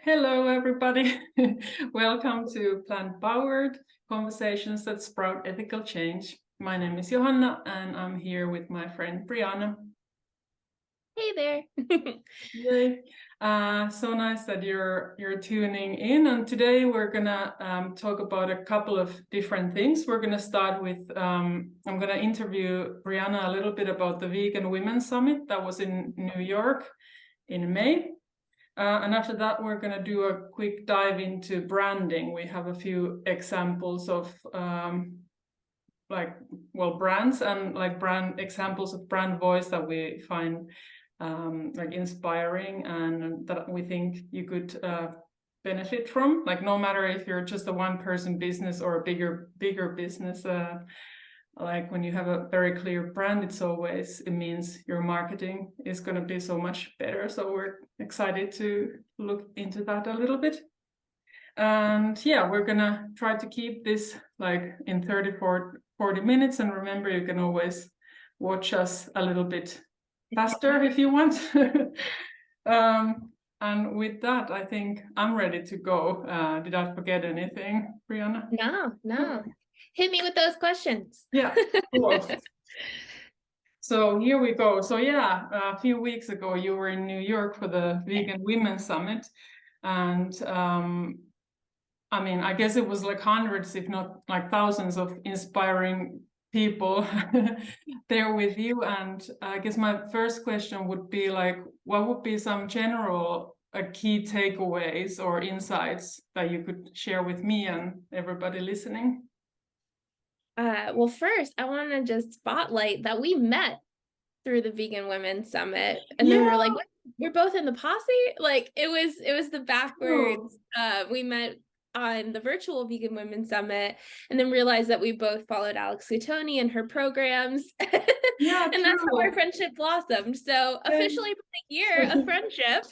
Hello, everybody. Welcome to Plant Powered Conversations that Sprout Ethical Change. My name is Johanna, and I'm here with my friend Brieanah. Hey there. Yay! So nice that you're tuning in. And today we're gonna talk about a couple of different things. We're gonna start with I'm gonna interview Brieanah a little bit about the Vegan Women's Summit that was in New York in May. And after that, we're going to do a quick dive into branding. We have a few examples of brands and brand examples of brand voice that we find inspiring and that we think you could benefit from. Like no matter if you're just a one-person business or a bigger business. Like when you have a very clear brand, it means your marketing is going to be so much better. So we're excited to look into that a little bit. And yeah, we're going to try to keep this like in 40 minutes. And remember, you can always watch us a little bit faster if you want. And with that, I think I'm ready to go. Did I forget anything, Brieanah? No. Hit me with those questions. Yeah, cool. So here we go. So yeah, a few weeks ago, you were in New York for the Vegan Women's Summit. And I mean, I guess it was like hundreds, if not like thousands of inspiring people there with you. And I guess my first question would be like, what would be some general key takeaways or insights that you could share with me and everybody listening? Well, first, I want to just spotlight that we met through the Vegan Women's Summit, and then we're like, what? We're both in the posse. Like it was the backwards. We met on the virtual Vegan Women's Summit, and then realized that we both followed Alex Cutoni and her programs. Yeah, and that's how our friendship blossomed. So officially a year of friendship.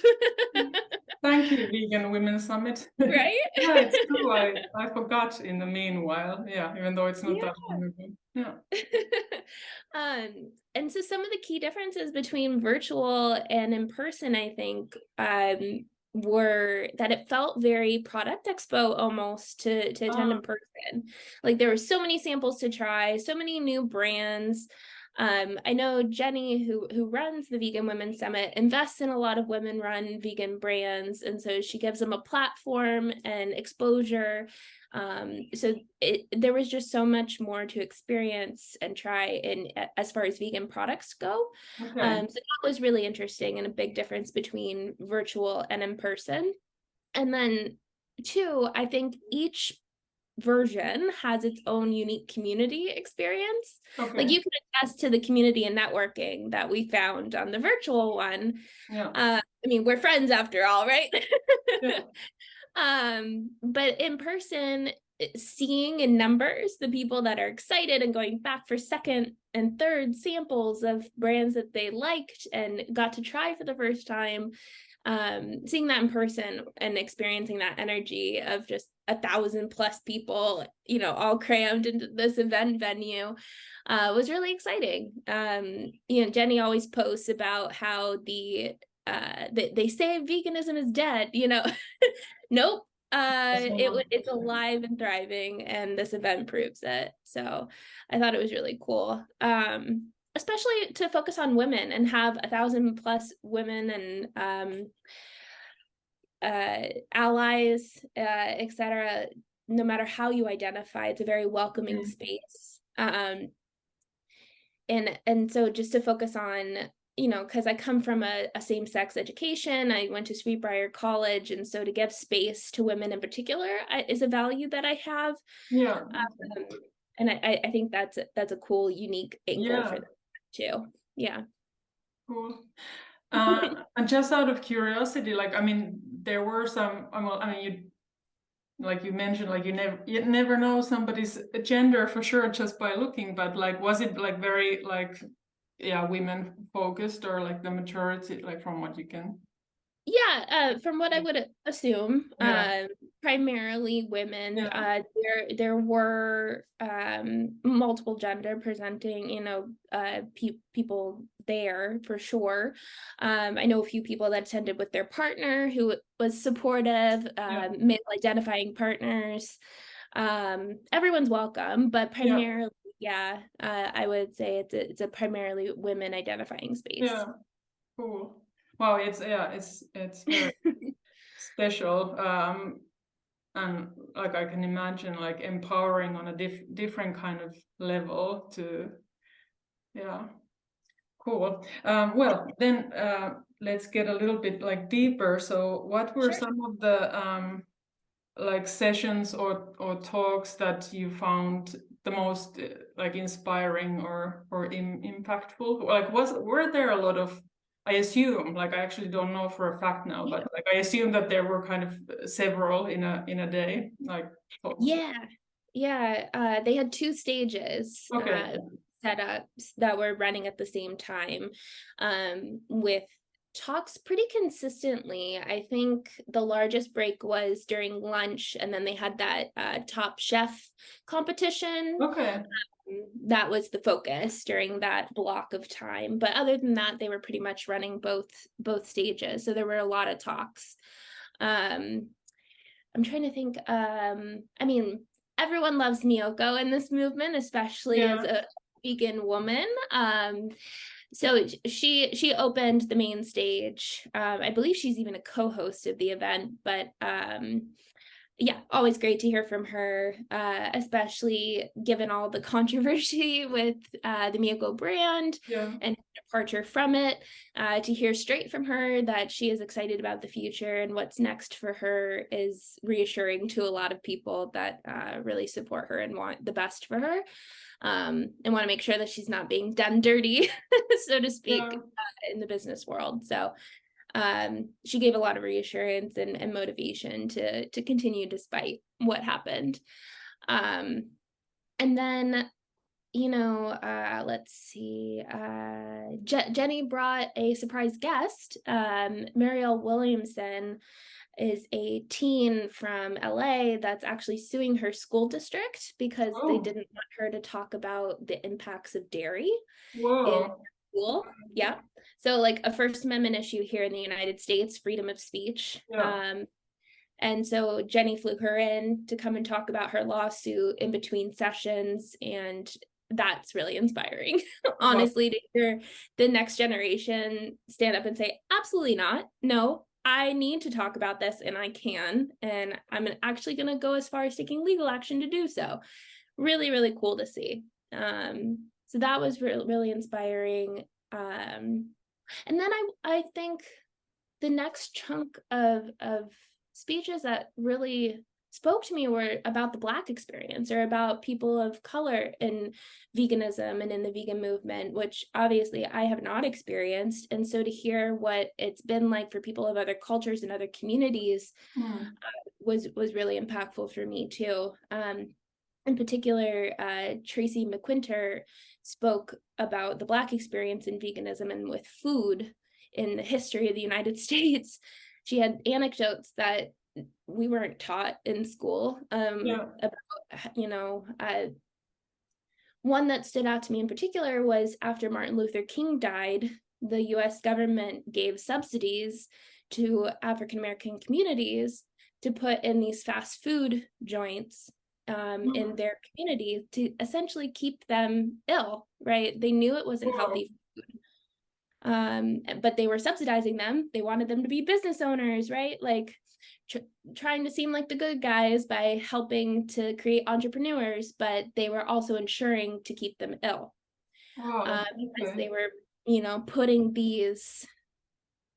Thank you, Vegan Women's Summit. Right? Yeah, it's true. I forgot in the meanwhile. Yeah, even though it's not that long ago. Yeah. And so some of the key differences between virtual and in person, I think, were that it felt very product expo almost to attend in person. Like there were so many samples to try, so many new brands. I know Jenny, who runs the Vegan Women's Summit, invests in a lot of women-run vegan brands, and so she gives them a platform and exposure. So there was just so much more to experience and try in as far as vegan products go. Okay. So that was really interesting and a big difference between virtual and in person. And then two, I think each version has its own unique community experience. Okay. Like you can attest to the community and networking that we found on the virtual one. Yeah. I mean, we're friends after all, right? Yeah. But in person, seeing in numbers the people that are excited and going back for second and third samples of brands that they liked and got to try for the first time, seeing that in person and experiencing that energy of just 1,000+ people, you know, all crammed into this event venue, was really exciting. You know, Jenny always posts about how they say veganism is dead, you know. Nope. It's alive and thriving, and this event proves it. So I thought it was really cool. Especially to focus on women and have 1,000+ women and allies, etc. No matter how you identify, it's a very welcoming space. And so just to focus on, you know, because I come from a same-sex education, I went to Sweetbriar College, and so to give space to women in particular is a value that I have. Yeah. And I think that's a cool, unique angle for them too. Yeah. Cool. And just out of curiosity, like, I mean, there were some, well, I mean, you mentioned, like, you never know somebody's gender for sure just by looking, but like, was it like very like, yeah, women focused, or like the majority, like from what you can Yeah, from what I would assume, Yeah. primarily women. Yeah. There were multiple gender presenting, people there for sure. I know a few people that attended with their partner who was supportive, Yeah. male identifying partners. Everyone's welcome, but Yeah. primarily, yeah, I would say it's a primarily women identifying space. Yeah. Cool. Wow, it's very special. And like I can imagine like empowering on a different kind of level to, yeah, cool. Well, then let's get a little bit like deeper. So what were Sure. some of the like sessions or talks that you found the most like inspiring or impactful? Like were there a lot of, I assume, like I actually don't know for a fact now, but like I assume that there were kind of several in a day, like talks. Yeah, they had two stages Okay. set up that were running at the same time, with talks pretty consistently. I think the largest break was during lunch, and then they had that top chef competition. Okay. That was the focus during that block of time. But other than that, they were pretty much running both stages. So there were a lot of talks. Um, I'm trying to think. I mean, everyone loves Miyoko in this movement, especially as Yeah. a vegan woman. So she opened the main stage. I believe she's even a co-host of the event, but yeah, always great to hear from her, especially given all the controversy with the Miyoko brand Yeah. and departure from it. To hear straight from her that she is excited about the future and what's next for her is reassuring to a lot of people that really support her and want the best for her, and want to make sure that she's not being done dirty, so to speak, Yeah. in the business world. So she gave a lot of reassurance and motivation to continue despite what happened. And then, let's see, Jenny brought a surprise guest. Marielle Williamson is a teen from LA that's actually suing her school district because they Oh. didn't want her to talk about the impacts of dairy in Whoa. school. Yeah. So like a First Amendment issue here in the United States, freedom of speech. Yeah. And so Jenny flew her in to come and talk about her lawsuit in between sessions. And that's really inspiring, Wow. honestly, to hear the next generation stand up and say, absolutely not. No, I need to talk about this and I can. And I'm actually going to go as far as taking legal action to do so. Really, really cool to see. So that was really inspiring. And then I think the next chunk of speeches that really spoke to me were about the Black experience or about people of color in veganism and in the vegan movement, which obviously I have not experienced. And so to hear what it's been like for people of other cultures and other communities was really impactful for me too. In particular, Tracy McQuinter spoke about the Black experience in veganism and with food in the history of the United States. She had anecdotes that we weren't taught in school, about, one that stood out to me in particular was after Martin Luther King died, the US government gave subsidies to African American communities to put in these fast food joints in their community to essentially keep them ill, right? They knew it wasn't healthy food, but they were subsidizing them. They wanted them to be business owners, right? Like trying to seem like the good guys by helping to create entrepreneurs, but they were also ensuring to keep them ill, because they were, putting these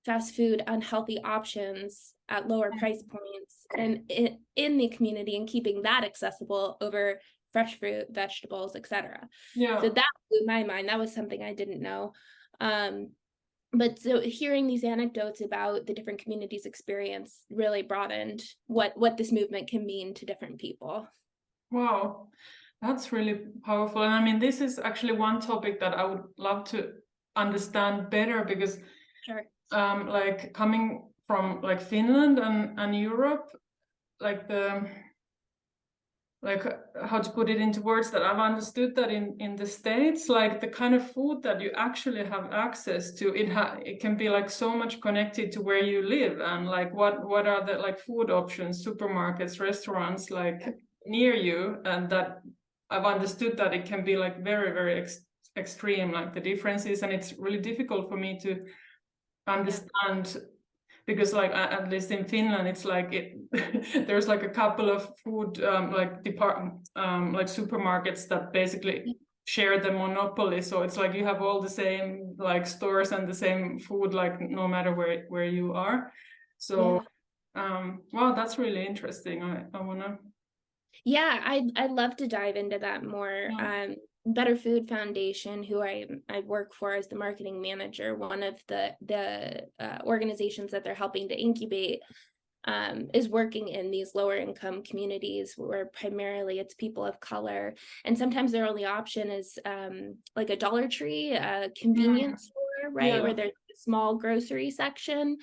fast food unhealthy options at lower price points and in the community and keeping that accessible over fresh fruit, vegetables, etc. Yeah. So that blew my mind. That was something I didn't know. But so hearing these anecdotes about the different communities' experience really broadened what this movement can mean to different people. Wow, that's really powerful. And I mean, this is actually one topic that I would love to understand better because Sure. like coming from like Finland and Europe, like how to put it into words, that I've understood that in the States, like the kind of food that you actually have access to, it can be like so much connected to where you live, and like what are the like food options, supermarkets, restaurants like near you, and that I've understood that it can be like very, very extreme, like the differences, and it's really difficult for me to understand. Because like at least in Finland, it's like there's like a couple of food like like supermarkets that basically share the monopoly. So it's like you have all the same like stores and the same food, like no matter where you are. So wow, that's really interesting. I wanna. Yeah, I'd love to dive into that more. Better Food Foundation, who I work for as the marketing manager, one of the organizations that they're helping to incubate, is working in these lower income communities where primarily it's people of color, and sometimes their only option is like a Dollar Tree, a convenience store, right, where there's a small grocery section.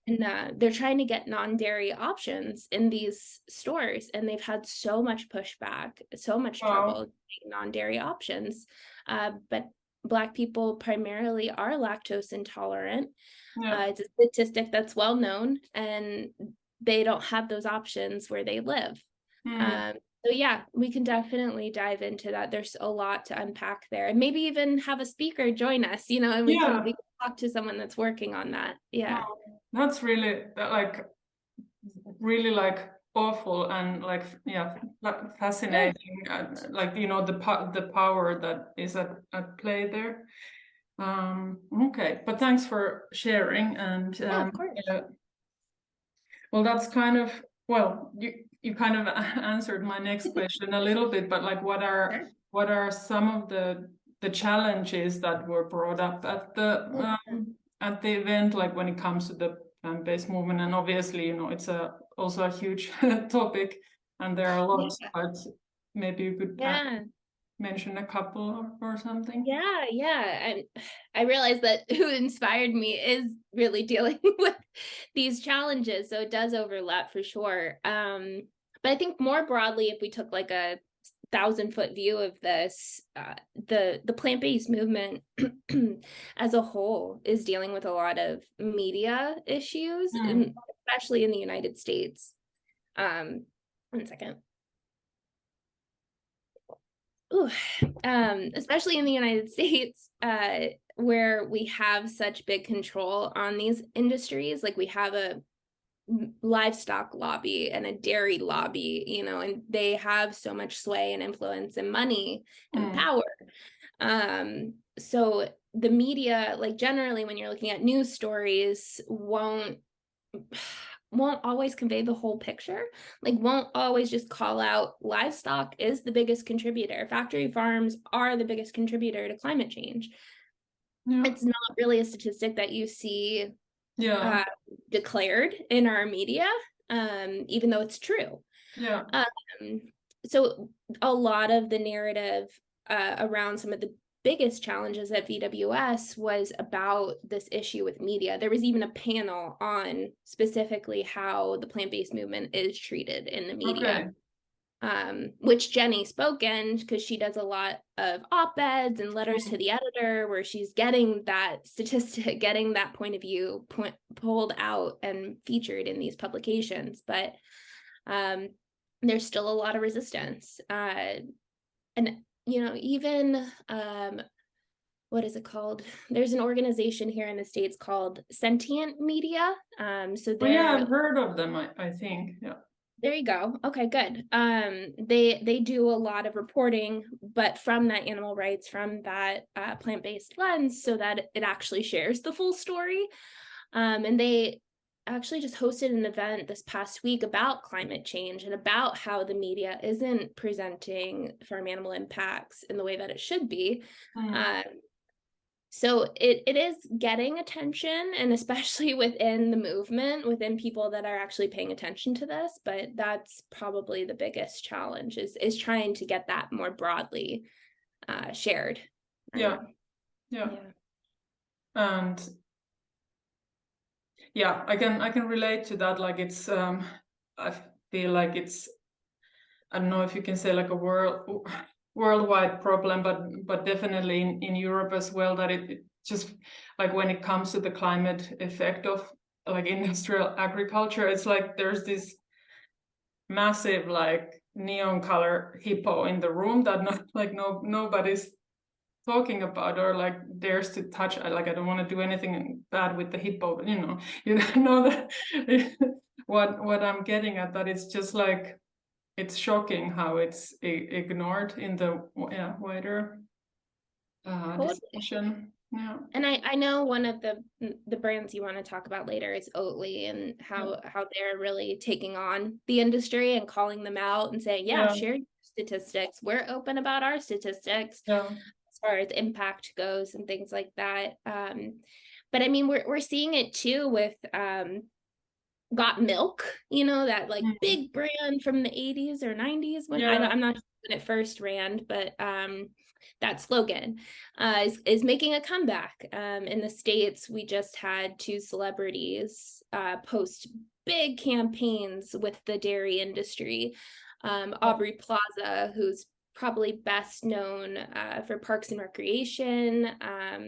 And they're trying to get non-dairy options in these stores, and they've had so much pushback, so much trouble getting non-dairy options. But Black people primarily are lactose intolerant. It's a statistic that's well known, and they don't have those options where they live. So yeah, we can definitely dive into that. There's a lot to unpack there, and maybe even have a speaker join us, and we can talk to someone that's working on that. Yeah. That's really like awful, and like fascinating, like the power that is at play there. Okay, but thanks for sharing. And of course. well, that's kind of, well, you kind of answered my next question a little bit, but like what are some of the challenges that were brought up at the event, like when it comes to the plant-based movement? And obviously, it's also a huge topic, and there are lots, but maybe you could mention a couple or something. And I realized that who inspired me is really dealing with these challenges, so it does overlap for sure. But I think more broadly, if we took like a 1,000-foot view of this, the plant-based movement as a whole is dealing with a lot of media issues, and especially in the United States. 1 second. Especially in the United States, where we have such big control on these industries. Like we have a livestock lobby and a dairy lobby, and they have so much sway and influence and money and power. So the media, like generally when you're looking at news stories, won't always convey the whole picture, like won't always just call out livestock is the biggest contributor, factory farms are the biggest contributor to climate change. It's not really a statistic that you see declared in our media, even though it's true. So a lot of the narrative around some of the biggest challenges at VWS was about this issue with media. There was even a panel on specifically how the plant-based movement is treated in the media, which Jenny spoke in, because she does a lot of op-eds and letters to the editor where she's getting that statistic, getting that point of view pulled out and featured in these publications. But there's still a lot of resistance. And even what is it called? There's an organization here in the States called Sentient Media. So I've heard of them, I think. There you go. Okay, good. They do a lot of reporting, but from that animal rights, from that plant-based lens, so that it actually shares the full story. And they actually just hosted an event this past week about climate change and about how the media isn't presenting farm animal impacts in the way that it should be. So it is getting attention, and especially within the movement, within people that are actually paying attention to this. But that's probably the biggest challenge is trying to get that more broadly shared. And yeah, I can relate to that. Like it's I feel like it's, I don't know if you can say like a worldwide problem, but definitely in Europe as well, that it just like when it comes to the climate effect of like industrial agriculture, it's like there's this massive like neon color hippo in the room that nobody's talking about or like dares to touch. I don't want to do anything bad with the hippo, but you know that what I'm getting at, that it's just like it's shocking how it's ignored in the wider Totally. discussion. Yeah. And I know one of the brands you want to talk about later is Oatly, and how they're really taking on the industry and calling them out and saying, yeah, share your statistics. We're open about our statistics as far as impact goes and things like that. But I mean, we're seeing it too with Got Milk, that like big brand from the 80s or 90s when I'm not sure when it first ran, but that slogan is making a comeback. In the States, we just had 2 celebrities post big campaigns with the dairy industry. Aubrey Plaza, who's probably best known for Parks and Recreation.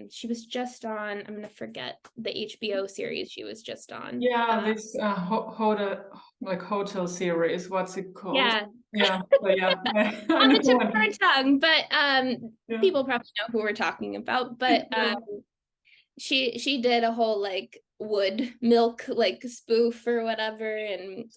She was just on, I'm going to forget the HBO series she was just on. This hotel series, what's it called? Yeah. But on the tip of our tongue, but people probably know who we're talking about. But she did a whole like wood milk like spoof or whatever, and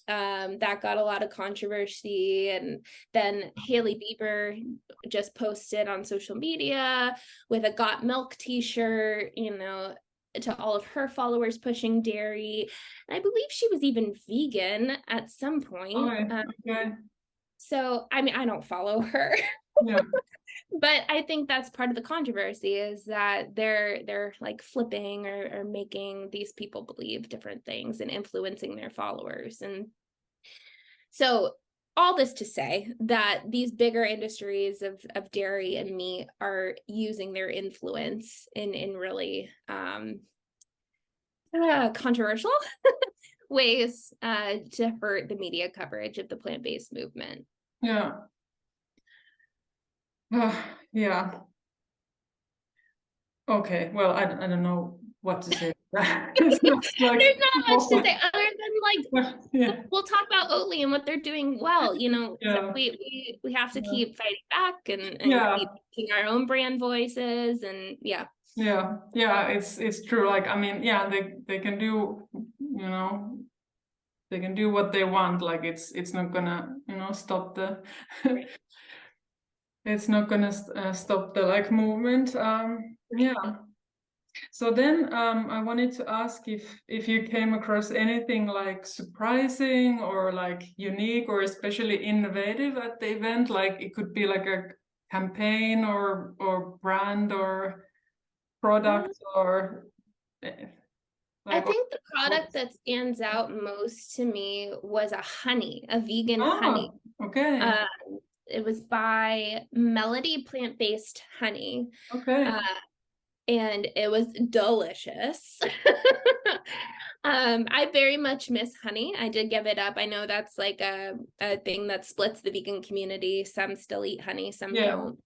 that got a lot of controversy. And then Hailey Bieber just posted on social media with a Got Milk t-shirt, to all of her followers pushing dairy. And I believe she was even vegan at some point. So I mean, I don't follow her. But I think that's part of the controversy, is that they're like flipping or making these people believe different things and influencing their followers. And so all this to say that these bigger industries of dairy and meat are using their influence in really controversial ways to hurt the media coverage of the plant-based movement. Okay, well, I don't know what to say. There's not much to say other than we'll talk about Oatly and what they're doing well. So we have to keep fighting back and keep making our own brand voices, and it's true. Like, I mean, they can do, they can do what they want. Like it's not gonna stop the it's not gonna stop the like movement. So then I wanted to ask if you came across anything like surprising or like unique or especially innovative at the event. Like it could be like a campaign or brand or product or I think the product that stands out most to me was a vegan honey. Okay. It was by Melody Plant-Based Honey. Okay. And it was delicious. I very much miss honey. I did give it up. I know that's like a thing that splits the vegan community. Some still eat honey, some don't.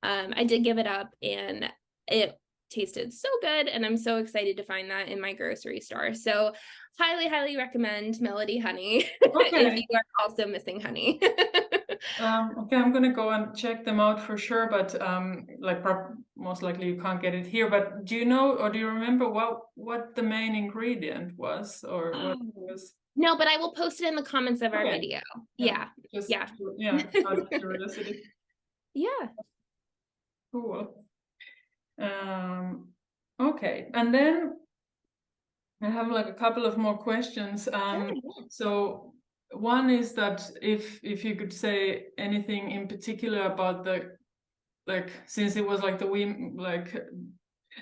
I did give it up, and it tasted so good, and I'm so excited to find that in my grocery store. So highly recommend Melody Honey if you are also missing honey. Okay, I'm gonna go and check them out for sure, but most likely you can't get it here. But do you know, or do you remember what the main ingredient was, or what it was? No, but I will post it in the comments of our video. Out of curiosity. Cool. Okay, and then I have like a couple of more questions. So one is that if you could say anything in particular about the, like, since it was like the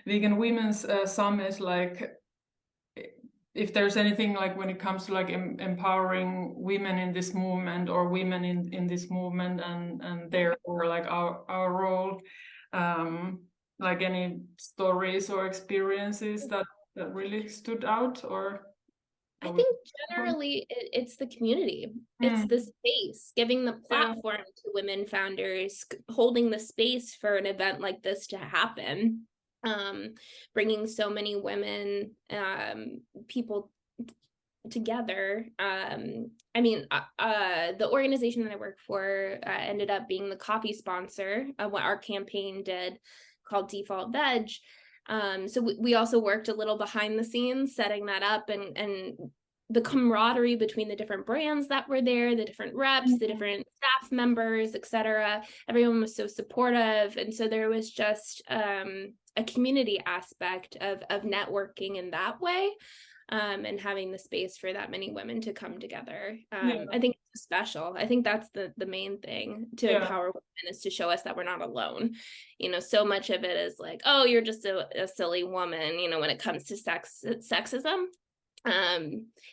vegan women's summit, like if there's anything like when it comes to like empowering women in this movement or women in this movement and therefore like our role, like any stories or experiences that that really stood out, or I think generally it's the community. It's the space, giving the platform to women founders, holding the space for an event like this to happen, bringing so many women, people together. I mean, the organization that I work for ended up being the coffee sponsor of what our campaign did, called Default Veg. So we also worked a little behind the scenes setting that up, and the camaraderie between the different brands that were there, the different reps, the different staff members, etc. Everyone was so supportive, and so there was just a community aspect of networking in that way. And having the space for that many women to come together. I think it's special. I think that's the main thing to empower women, is to show us that we're not alone. You know, so much of it is like, oh, you're just a silly woman, you know, when it comes to sexism,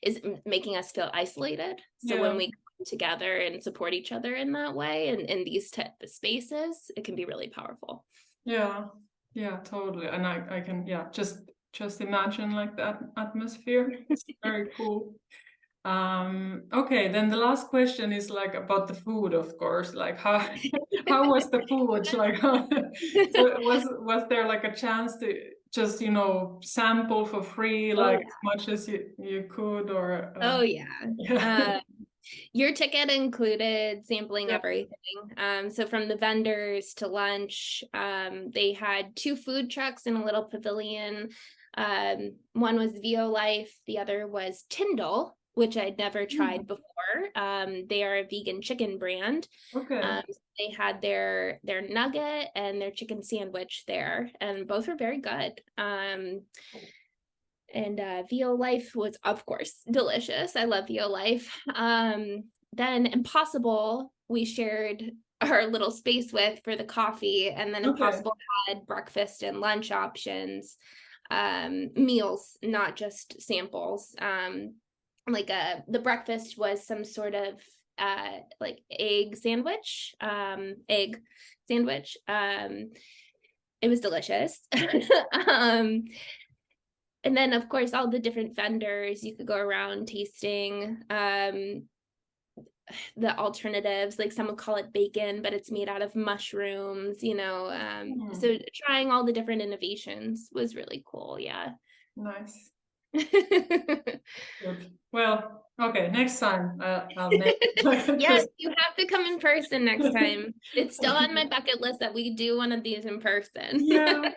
is making us feel isolated. So when we come together and support each other in that way, and in these type of spaces, it can be really powerful. Yeah, totally. And I can, just imagine like that atmosphere. It's very cool. Okay, then the last question is like about the food, of course. Like how was the food? Like so was there like a chance to just, you know, sample for free, like as much as you could, or your ticket included sampling everything. So from the vendors to lunch, they had 2 food trucks in a little pavilion. One was VO Life, the other was Tyndall, which I'd never tried before. They are a vegan chicken brand. They had their nugget and their chicken sandwich there, and both were very good. And VO Life was, of course, delicious. I love VO Life. Then Impossible, we shared our little space with for the coffee, and then Impossible had breakfast and lunch options, meals, not just samples. Like the breakfast was some sort of like egg sandwich. It was delicious. And then, of course, all the different vendors, you could go around tasting the alternatives. Like some would call it bacon, but it's made out of mushrooms, you know. So trying all the different innovations was really cool. Yeah. Nice. Good. Well, okay, next time I'll make Yes, you have to come in person next time. It's still on my bucket list that we do one of these in person. Yeah.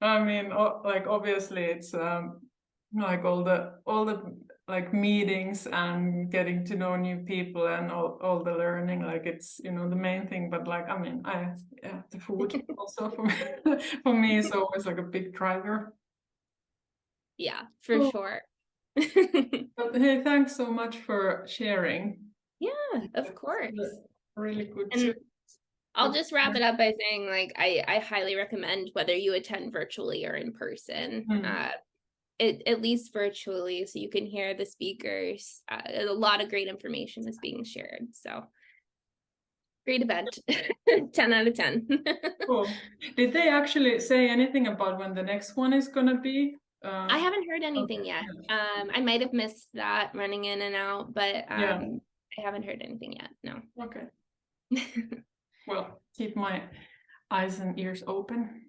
I mean, like obviously it's like all the like meetings and getting to know new people and all the learning, like it's, you know, the main thing. But like, I mean, the food also for me is always like a big driver. Yeah, for sure. But hey, thanks so much for sharing. Yeah, of course. Really good. And I'll just wrap it up by saying, like, I highly recommend whether you attend virtually or in person, at least virtually, so you can hear the speakers. A lot of great information is being shared. So great event. 10 out of 10. Cool. Did they actually say anything about when the next one is going to be? I haven't heard anything yet. I might have missed that running in and out, but I haven't heard anything yet. No. Okay. Well, keep my eyes and ears open.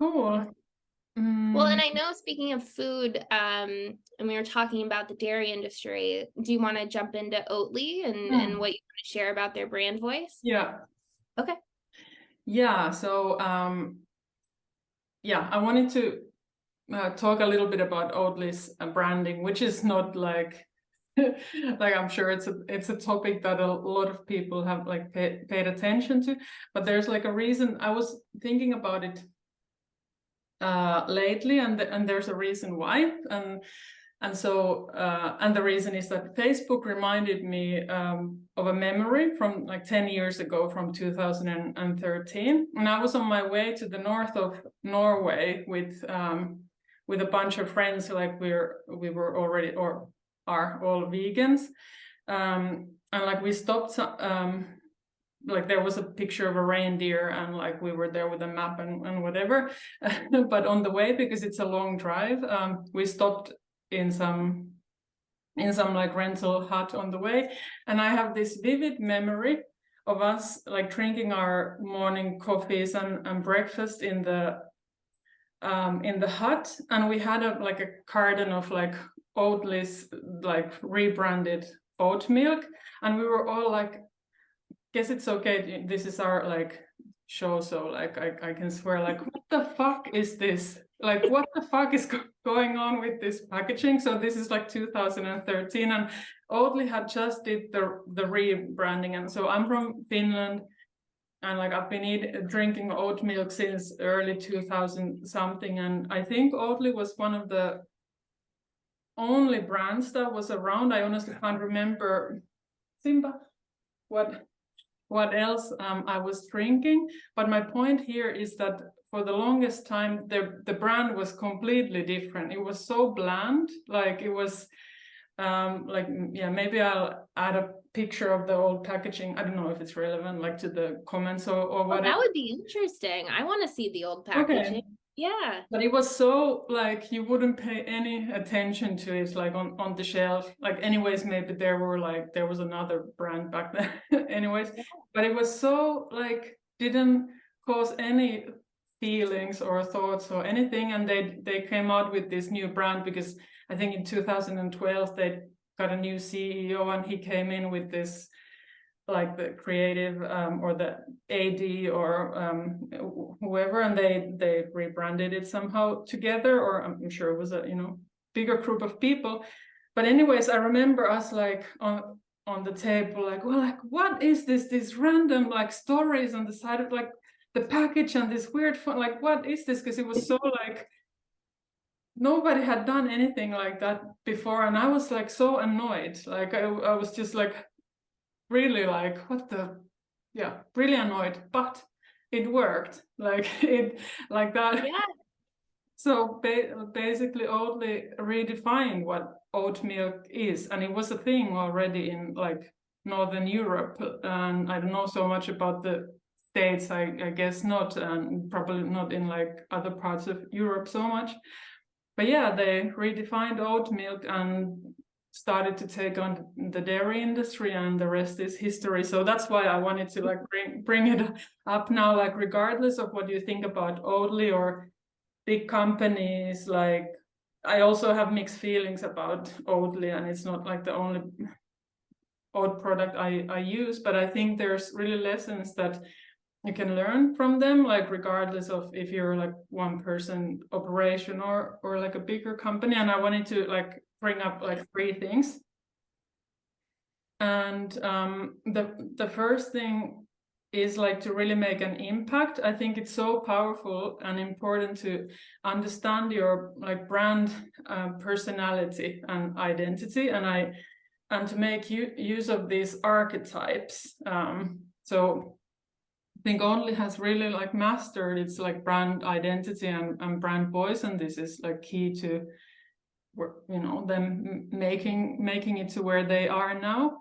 Cool. Well, and I know, speaking of food, and we were talking about the dairy industry, do you want to jump into Oatly and what you want to share about their brand voice? Yeah. Okay. Yeah, so I wanted to talk a little bit about Oatly's branding, which is not like like I'm sure it's a topic that a lot of people have like paid attention to, but there's like a reason. I was thinking about it lately, and there's a reason why, and so and the reason is that Facebook reminded me of a memory from like 10 years ago, from 2013, and I was on my way to the north of Norway with a bunch of friends. Like we were already, or are all vegans, and like we stopped like there was a picture of a reindeer, and like we were there with a map and whatever. But on the way, because it's a long drive, we stopped in some like rental hut on the way, and I have this vivid memory of us like drinking our morning coffees and breakfast in the hut, and we had a carton of like Oatly's like rebranded oat milk, and we were all like, guess it's okay, this is our like show, so like I can swear, like, what the fuck is this? Like, what the fuck is going on with this packaging? So this is like 2013, and Oatly had just did the rebranding, and so I'm from Finland, and like I've been drinking oat milk since early 2000 something, and I think Oatly was one of the only brands that was around. I honestly can't remember, Simba, what else I was drinking. But my point here is that for the longest time, the brand was completely different. It was so bland, like it was like, yeah, maybe I'll add a picture of the old packaging. I don't know if it's relevant, like to the comments or whatever. That would be interesting. I want to see the old packaging. Okay. Yeah. But it was so like you wouldn't pay any attention to it, like on the shelf. Like anyways, maybe there was another brand back then. Anyways, but it was so like didn't cause any feelings or thoughts or anything. And they came out with this new brand because I think in 2012 they got a new CEO, and he came in with this like the creative or the AD or whoever, and they rebranded it somehow together, or I'm sure it was a bigger group of people. But anyways, I remember us like on the table, like, well, like, what is this? These random like stories on the side of like the package and this weird font, like, what is this? Because it was so like nobody had done anything like that before, and I was like so annoyed. Like I was just like really like, what the, yeah, really annoyed, but it worked, like it like that. Yeah. So basically Oatly redefined what oat milk is, and it was a thing already in like Northern Europe, and I don't know so much about the States, I guess not, and probably not in like other parts of Europe so much. But yeah, they redefined oat milk and started to take on the dairy industry, and the rest is history. So that's why I wanted to like bring it up now, like regardless of what you think about Oatly or big companies, like I also have mixed feelings about Oatly, and it's not like the only oat product I use, but I think there's really lessons that you can learn from them, like regardless of if you're like one person operation or like a bigger company. And I wanted to like bring up like 3 things. And the first thing is like to really make an impact. I think it's so powerful and important to understand your like brand personality and identity, and to make use of these archetypes. So I think Oatly has really like mastered its like brand identity and brand voice, and this is like key to them making it to where they are now.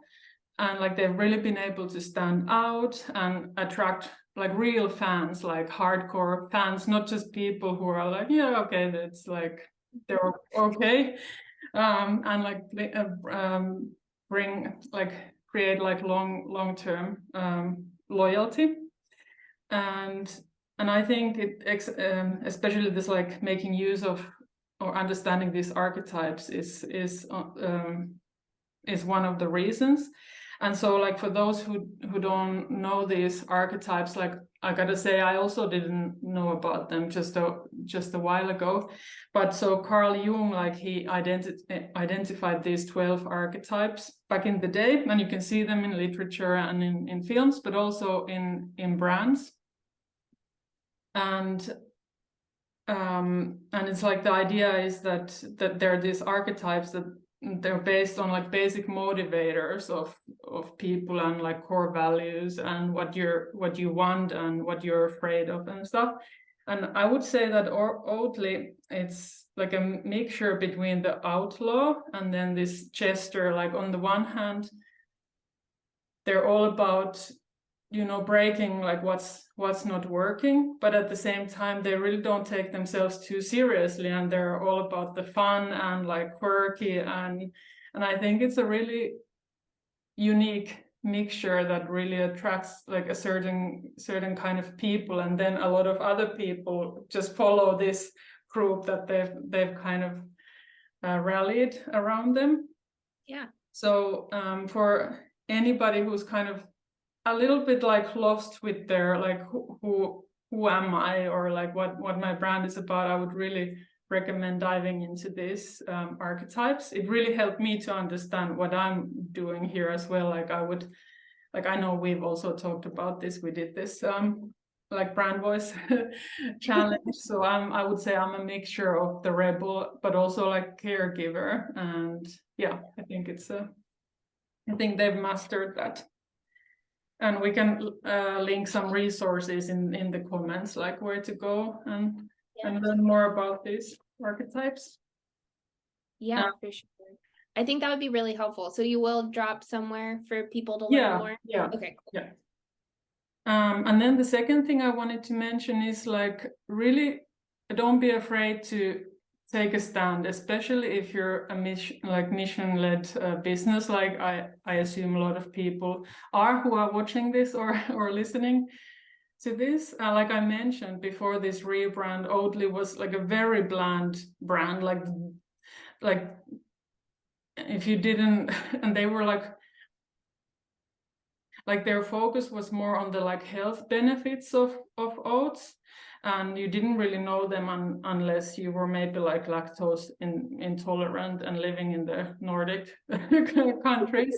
And like they've really been able to stand out and attract like real fans, like hardcore fans, not just people who are like, yeah, okay, that's like they're okay, and like bring like create like long-term loyalty. And I think it especially this like making use of or understanding these archetypes is one of the reasons. And so like for those who don't know these archetypes, like I gotta say I also didn't know about them just a while ago. But so Carl Jung, like he identified these 12 archetypes back in the day, and you can see them in literature and in films, but also in brands. And it's like the idea is that there are these archetypes that they're based on like basic motivators of people and like core values and what you want and what you're afraid of and stuff. And I would say that Oatly, it's like a mixture between the outlaw and then this jester. Like on the one hand, they're all about breaking like what's not working, but at the same time they really don't take themselves too seriously, and they're all about the fun and like quirky, and I think it's a really unique mixture that really attracts like a certain kind of people, and then a lot of other people just follow this group that they've kind of rallied around them. Yeah. So for anybody who's kind of a little bit like lost with their like who am I, or like what my brand is about, I would really recommend diving into these archetypes. It really helped me to understand what I'm doing here as well. Like I know we've also talked about this. We did this like brand voice challenge. So I would say I'm a mixture of the rebel, but also like caregiver. And yeah, I think I think they've mastered that. And we can link some resources in the comments, like where to go and learn more about these archetypes. Yeah, for sure. I think that would be really helpful. So you will drop somewhere for people to learn more? Yeah. Okay, cool. Yeah. And then the second thing I wanted to mention is like really don't be afraid to take a stand, especially if you're a mission-led business, like I assume a lot of people are who are watching this or listening to this. Like I mentioned before, this rebrand, Oatly was like a very bland brand, like if you didn't, and they were like their focus was more on the like health benefits of oats, and you didn't really know them unless you were maybe like lactose intolerant and living in the Nordic countries,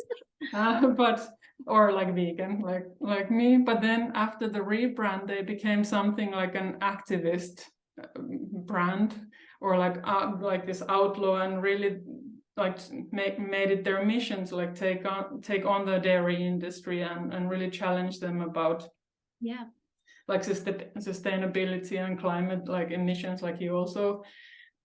but or like vegan like me. But then after the rebrand, they became something like an activist brand, or like this outlaw, and really like made it their mission to like take on the dairy industry and really challenge them about like sustainability and climate like emissions, like you also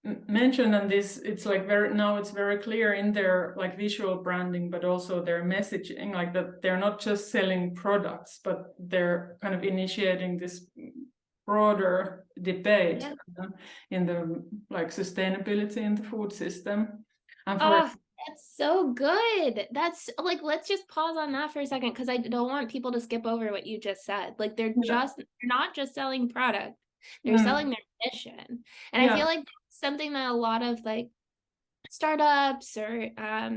mentioned. And this, it's like it's very clear in their like visual branding, but also their messaging, like that they're not just selling products, but they're kind of initiating this broader debate in the like sustainability in the food system. And that's so good. That's like, let's just pause on that for a second, because I don't want people to skip over what you just said. Like they're not just selling product, they're selling their mission. And I feel like that's something that a lot of like startups or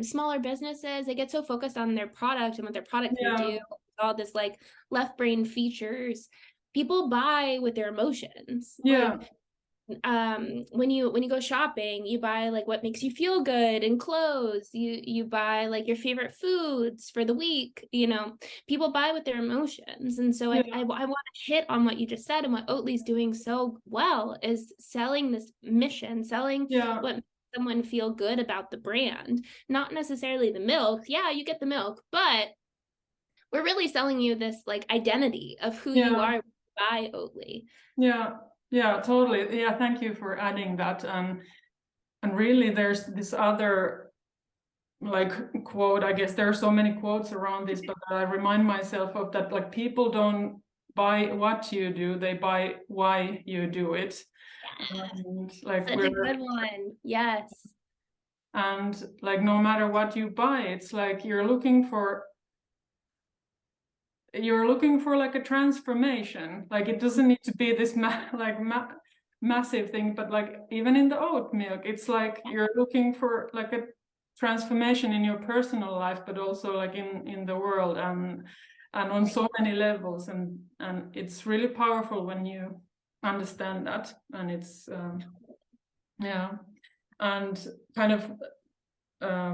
smaller businesses, they get so focused on their product and what their product can do, all this like left brain features. People buy with their emotions. Like when you go shopping, you buy like what makes you feel good and clothes. You buy like your favorite foods for the week. People buy with their emotions. And so I want to hit on what you just said, and what Oatly's doing so well is selling this mission, selling what makes someone feel good about the brand, not necessarily the milk. Yeah, you get the milk, but we're really selling you this like identity of who you are by Oatly. Yeah, totally. Yeah, thank you for adding that. And really, there's this other like quote. I guess there are so many quotes around this, but I remind myself of that. Like people don't buy what you do; they buy why you do it. And like that's a good one. Yes. And like no matter what you buy, it's like you're looking for like a transformation. Like it doesn't need to be this massive thing, but like even in the oat milk, it's like you're looking for like a transformation in your personal life, but also like in the world, and on so many levels, and it's really powerful when you understand that. And it's and kind of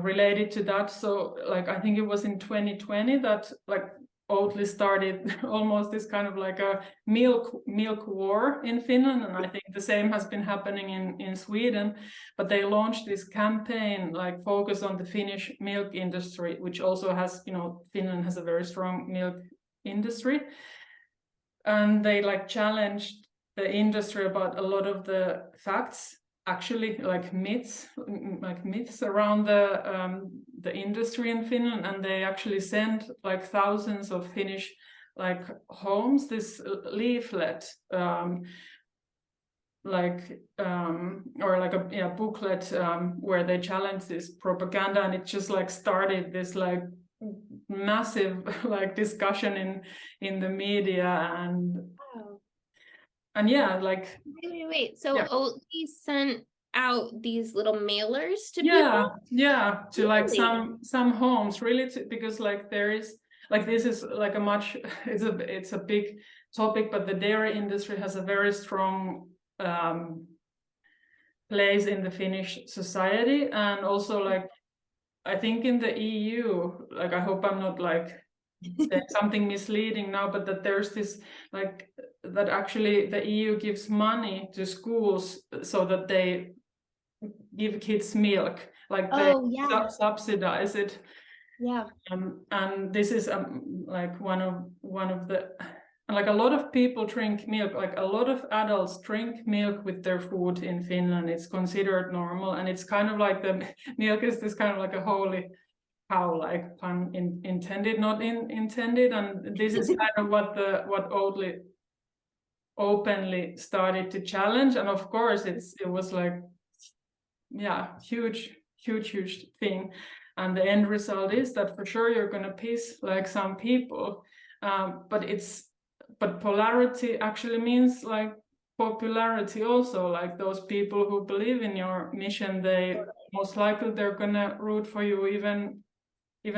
related to that, so like I think it was in 2020 that like Oatly started almost this kind of like a milk war in Finland, and I think the same has been happening in Sweden. But they launched this campaign like focus on the Finnish milk industry, which also has, Finland has a very strong milk industry, and they like challenged the industry about a lot of the facts, actually like myths around the industry in Finland. And they actually sent like thousands of Finnish like homes this leaflet, or like a booklet where they challenge this propaganda, and it just like started this like massive like discussion in the media, Wow. and yeah, like Wait. So yeah. Oatly sent out these little mailers to Yeah, people? yeah, to like Really? some homes, really, because like there is like this is like a much it's a big topic, but the dairy industry has a very strong place in the Finnish society, and also like I think in the EU, like I hope I'm not like saying something misleading now, but that there's this like that actually the EU gives money to schools so that they give kids milk, like they Oh, yeah. subsidize it. Yeah. And this is like one of the, like a lot of people drink milk, like a lot of adults drink milk with their food in Finland. It's considered normal, and it's kind of like the milk is this kind of like a holy cow, like pun intended, not intended. And this is kind of what Oatly openly started to challenge. And of course it was like, yeah, huge thing. And the end result is that for sure you're going to piss like some people, but polarity actually means like popularity also. Like those people who believe in your mission, they most likely they're going to root for you even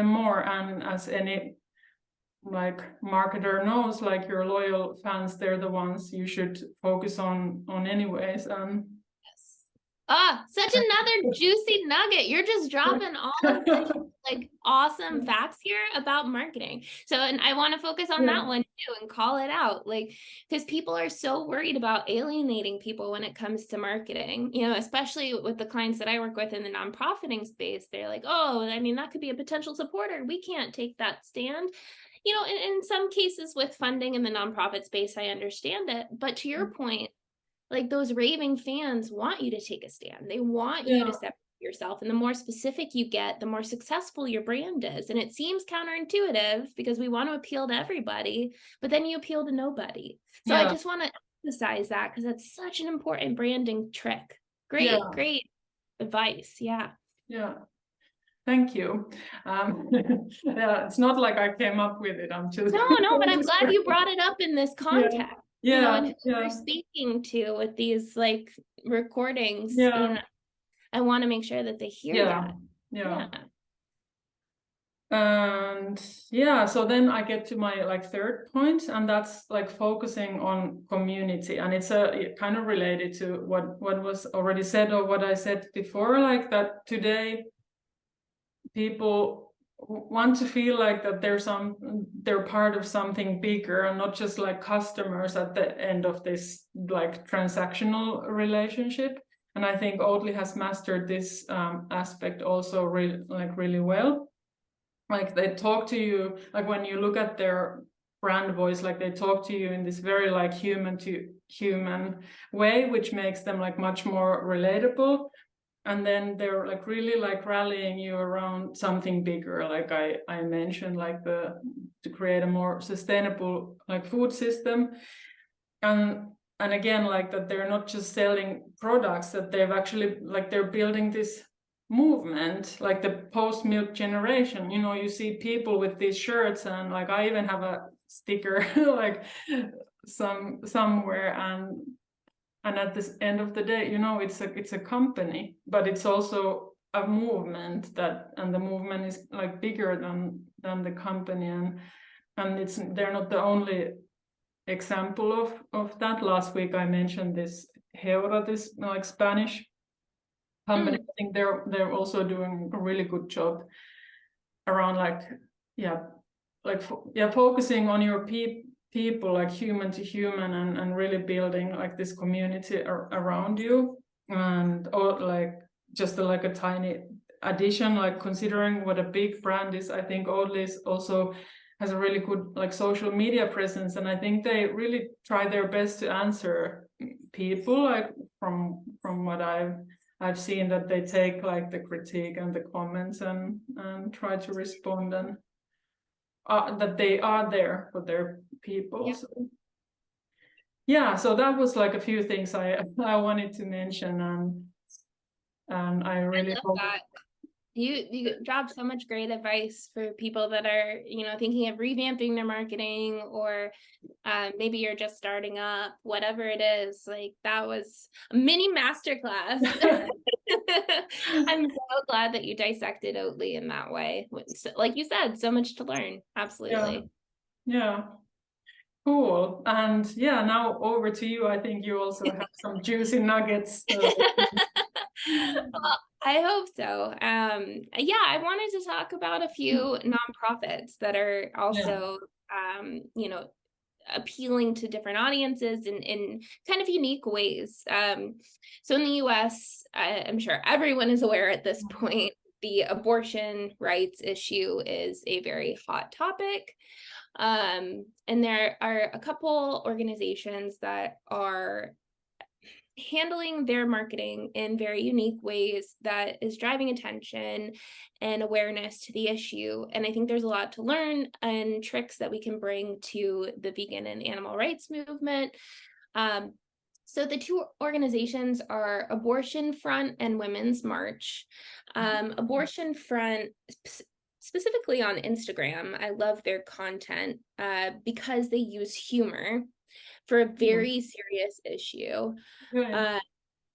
more. And as any like marketer knows, like your loyal fans, they're the ones you should focus on anyways. Ah, such another juicy nugget. You're just dropping all of this like awesome facts here about marketing. So, and I want to focus on that one too and call it out, like, because people are so worried about alienating people when it comes to marketing, you know, especially with the clients that I work with in the nonprofiting space. They're like, oh, I mean, that could be a potential supporter. We can't take that stand. You know, in some cases with funding in the nonprofit space, I understand it. But to your point, like those raving fans want you to take a stand. They want you to separate yourself. And the more specific you get, the more successful your brand is. And it seems counterintuitive because we want to appeal to everybody, but then you appeal to nobody. So I just want to emphasize that because that's such an important branding trick. Great advice. Yeah. Thank you. Yeah, it's not like I came up with it. I'm just No, but I'm glad you brought it up in this context. You know, and who you're speaking to with these like recordings, you know, I want to make sure that they hear that. And yeah, so then I get to my like third point, and that's like focusing on community. And it's a kind of related to what was already said or what I said before, like that today people want to feel like that they're part of something bigger and not just like customers at the end of this like transactional relationship. And I think Oatly has mastered this aspect also really well. Like they talk to you, like when you look at their brand voice, like they talk to you in this very like human to human way, which makes them like much more relatable. And then they're like really like rallying you around something bigger, like I mentioned, like to create a more sustainable like food system. And again, like that they're not just selling products, that they've actually like they're building this movement, like the post-milk generation. You know, you see people with these shirts, and like I even have a sticker like somewhere. And at the end of the day, you know, it's a company, but it's also a movement and the movement is like bigger than the company. And they're not the only example of that. Last week I mentioned this Heura, this like Spanish company. I think they're also doing a really good job around like focusing on your people, like human to human, and really building like this community around you. And like just like a tiny addition, like considering what a big brand is, I think Oatly also has a really good like social media presence, and I think they really try their best to answer people, like from what I've seen, that they take like the critique and the comments and try to respond, and that they are there for people. Yeah. So, yeah, so that was like a few things I wanted to mention, and I really love hope that. You dropped so much great advice for people that are, thinking of revamping their marketing, or maybe you're just starting up, whatever it is. Like, that was a mini masterclass. I'm so glad that you dissected Oatly in that way. Like you said, so much to learn. Absolutely. Yeah. Cool. And yeah, now over to you. I think you also have some juicy nuggets. Well, I hope so. Yeah, I wanted to talk about a few nonprofits that are also, appealing to different audiences in kind of unique ways. So in the US, I'm sure everyone is aware at this point, the abortion rights issue is a very hot topic. And there are a couple organizations that are handling their marketing in very unique ways that is driving attention and awareness to the issue. And I think there's a lot to learn and tricks that we can bring to the vegan and animal rights movement. So the two organizations are Abortion Front and Women's March. Abortion Front, specifically on Instagram, I love their content because they use humor for a very serious issue.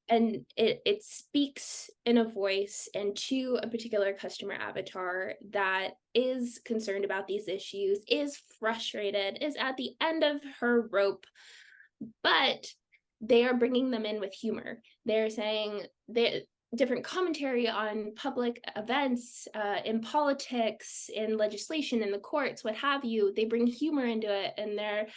And it speaks in a voice and to a particular customer avatar that is concerned about these issues, is frustrated, is at the end of her rope, but they are bringing them in with humor. They're saying different commentary on public events, in politics, in legislation, in the courts, what have you. They bring humor into it, and they're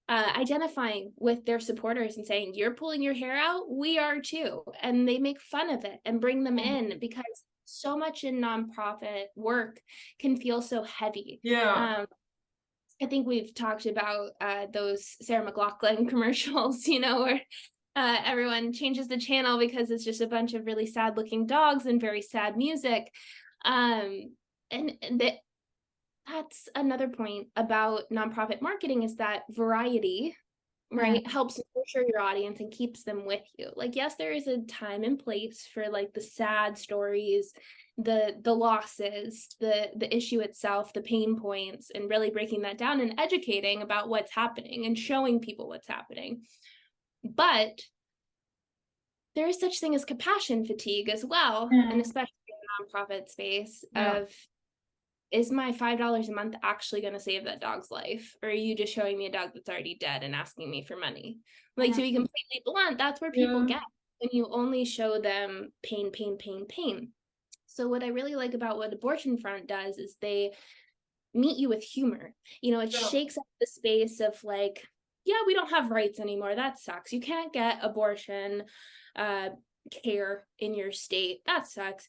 identifying with their supporters and saying, you're pulling your hair out, we are too. And they make fun of it and bring them in, because so much in nonprofit work can feel so heavy. I think we've talked about those Sarah McLachlan commercials, where everyone changes the channel because it's just a bunch of really sad looking dogs and very sad music. And that's another point about nonprofit marketing, is that variety, right, helps nurture your audience and keeps them with you. Like, yes, there is a time and place for like the sad stories, the losses, the issue itself, the pain points, and really breaking that down and educating about what's happening and showing people what's happening. But there is such thing as compassion fatigue as well, and especially in the nonprofit space of, is my $5 a month actually going to save that dog's life? Or are you just showing me a dog that's already dead and asking me for money? Like, to be completely blunt, that's where people get when you only show them pain, pain, pain, pain. So what I really like about what Abortion Front does is they meet you with humor. It shakes up the space of like, yeah, we don't have rights anymore. That sucks. You can't get abortion care in your state. That sucks.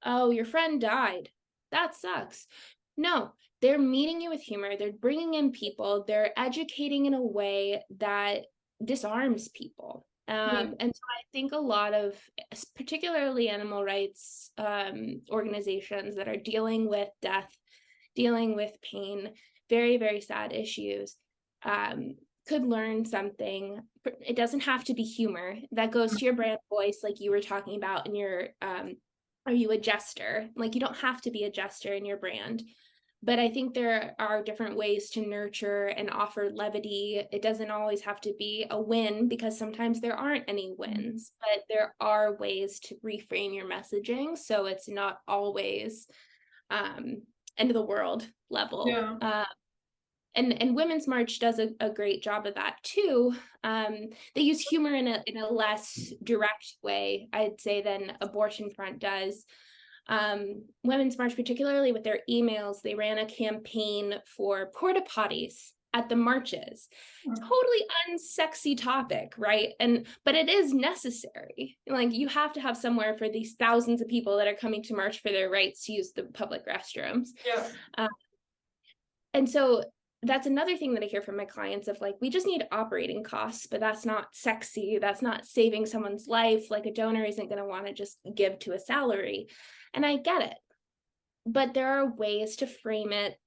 Oh, your friend died. That sucks. No, they're meeting you with humor. They're bringing in people. They're educating in a way that disarms people. And so I think a lot of, particularly animal rights organizations that are dealing with death, dealing with pain, very, very sad issues, could learn something. It doesn't have to be humor. That goes to your brand voice, like you were talking about in your are you a jester? Like, you don't have to be a jester in your brand. But I think there are different ways to nurture and offer levity. It doesn't always have to be a win, because sometimes there aren't any wins, but there are ways to reframe your messaging so it's not always end of the world level. And Women's March does a great job of that too. They use humor in a less direct way, I'd say, than Abortion Front does. Women's March, particularly with their emails, they ran a campaign for porta potties at the marches. Totally unsexy topic, right? But it is necessary. Like, you have to have somewhere for these thousands of people that are coming to march for their rights to use the public restrooms. And so that's another thing that I hear from my clients of like, we just need operating costs, but that's not sexy. That's not saving someone's life. Like, a donor isn't going to want to just give to a salary. And I get it. But there are ways to frame it,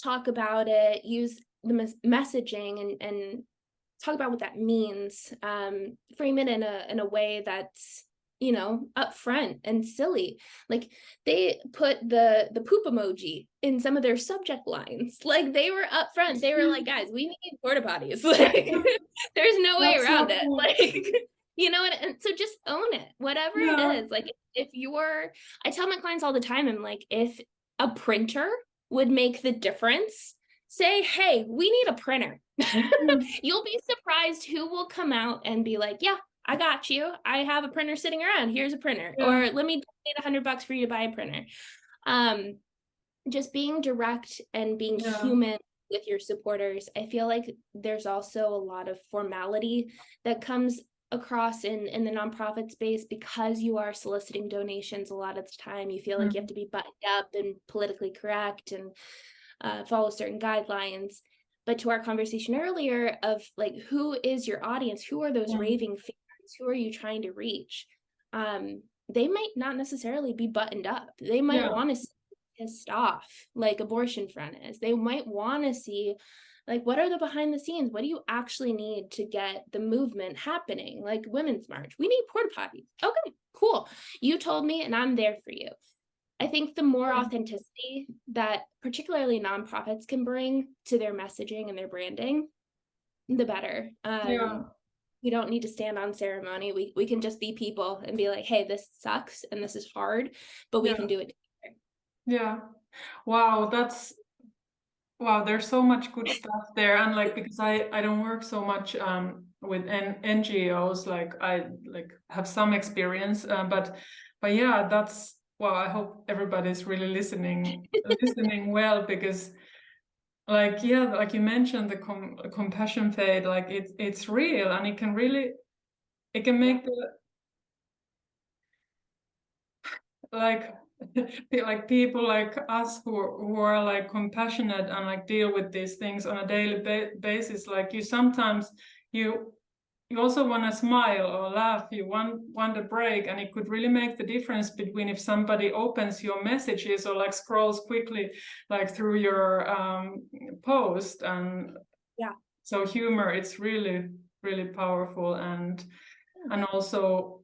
talk about it, use the messaging and talk about what that means, frame it in a way that's, you know, upfront and silly. Like they put the poop emoji in some of their subject lines. Like they were upfront. They were like, guys, we need porta potties. Like there's no way around it. Like, you know, and so just own it, whatever it is. Like if you're, I tell my clients all the time, I'm like, if a printer would make the difference, say, hey, we need a printer. You'll be surprised who will come out and be like, yeah, I got you. I have a printer sitting around. Here's a printer. Or let me donate $100 for you to buy a printer. Just being direct and being human with your supporters. I feel like there's also a lot of formality that comes across in the nonprofit space, because you are soliciting donations a lot of the time. You feel like you have to be buttoned up and politically correct and follow certain guidelines. But to our conversation earlier of like, who is your audience? Who are those raving fans? Who are you trying to reach? They might not necessarily be buttoned up. They might want to see pissed off like Abortion Front is. They might want to see like, what are the behind the scenes? What do you actually need to get the movement happening? Like Women's March, we need porta potties. Okay, cool. You told me and I'm there for you. I think the more authenticity that particularly nonprofits can bring to their messaging and their branding, the better. We don't need to stand on ceremony. We can just be people and be like, hey, this sucks and this is hard, but we can do it together. Yeah. Wow, there's so much good stuff there. And like, because I don't work so much with NGOs, like I like have some experience, but yeah, that's, well, I hope everybody's really listening well, because like, yeah, like you mentioned, the compassion fade, like it's real, and it can make the like like people like us who are like compassionate and like deal with these things on a daily basis, like you sometimes you also want to smile or laugh, you want a break, and it could really make the difference between if somebody opens your messages or like scrolls quickly like through your post. And so humor, it's really powerful, and also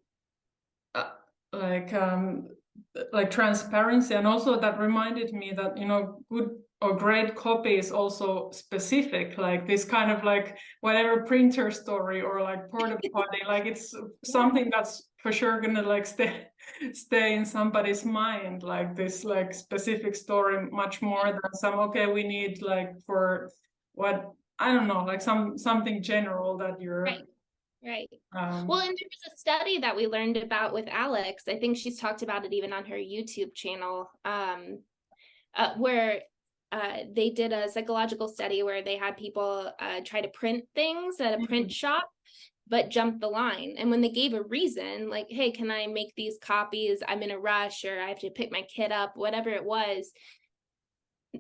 like transparency. And also that reminded me that, you know, good or great copy is also specific, like this kind of like whatever printer story or like porta potty, like it's something that's for sure gonna like stay in somebody's mind, like this like specific story, much more than some, okay, we need like for what, I don't know, like something general that you're Right. Well, and there was a study that we learned about with Alex. I think she's talked about it even on her YouTube channel, where they did a psychological study where they had people try to print things at a print shop, but jump the line. And when they gave a reason, like, hey, can I make these copies? I'm in a rush, or I have to pick my kid up, whatever it was,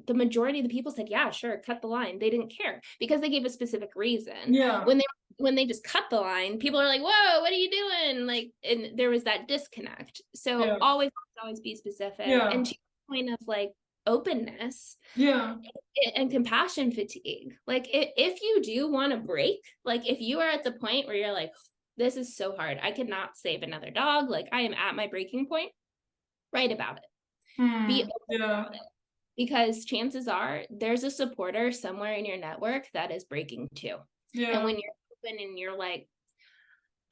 the majority of the people said, yeah, sure, cut the line. They didn't care because they gave a specific reason. When they just cut the line, people are like, whoa, what are you doing? Like, and there was that disconnect. So always be specific. And to the point of like openness and compassion fatigue, like if you do want a break, like if you are at the point where you're like, this is so hard, I could not save another dog, like I am at my breaking point, write about it. Be open about it. Because chances are there's a supporter somewhere in your network that is breaking too. And when you're open and you're like,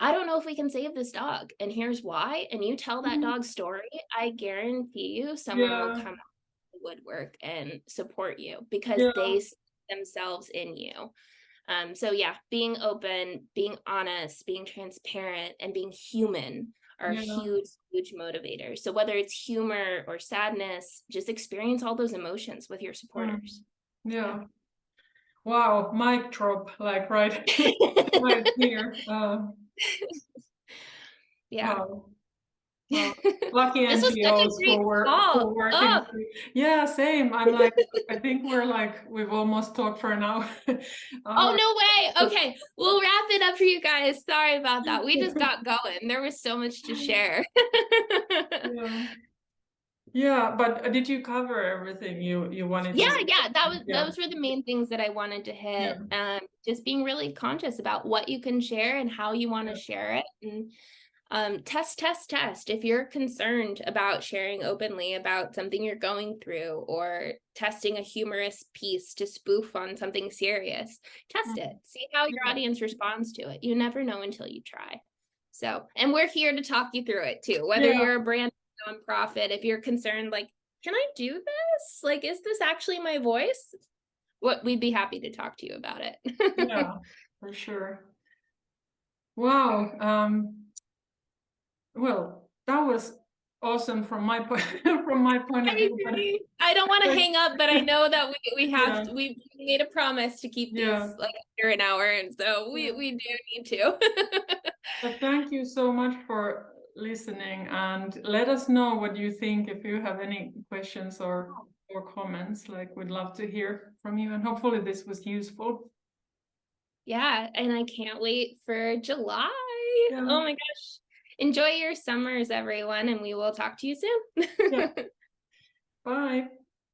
I don't know if we can save this dog, and here's why, and you tell that dog's story, I guarantee you someone will come out of the woodwork and support you because they see themselves in you. So yeah, being open, being honest, being transparent, and being human are huge motivators. So whether it's humor or sadness, just experience all those emotions with your supporters. Wow, mic drop, like right here. Wow. Well, lucky NGOs who work in. Same. I'm like, I think we've almost talked for an hour. Oh, no way. Okay, we'll wrap it up for you guys. Sorry about that. We just got going. There was so much to share. Yeah, but did you cover everything you wanted to say? Yeah, Yeah, those were the main things that I wanted to yeah, hit. Just being really conscious about what you can share and how you want to yeah. share it. And test. If you're concerned about sharing openly about something you're going through, or testing a humorous piece to spoof on something serious, test it. Mm. See how your Yeah, audience responds to it. You never know until you try. So, and we're here to talk you through it too. Whether yeah, you're a brand nonprofit, if you're concerned, like, can I do this? Like, is this actually my voice? What we'd be happy to talk to you about it. yeah, for sure. Wow. Well, that was awesome from my point from my point of I view. But agree. I don't want to like, hang up, but I know that we have yeah, to, we made a promise to keep these yeah, like under an hour, and so yeah. we do need to. But thank you so much for listening, and let us know what you think if you have any questions or comments. Like, we'd love to hear from you, and hopefully this was useful. Yeah, and I can't wait for July. Yeah, Oh my gosh. Enjoy your summers, everyone, and we will talk to you soon. yeah. Bye.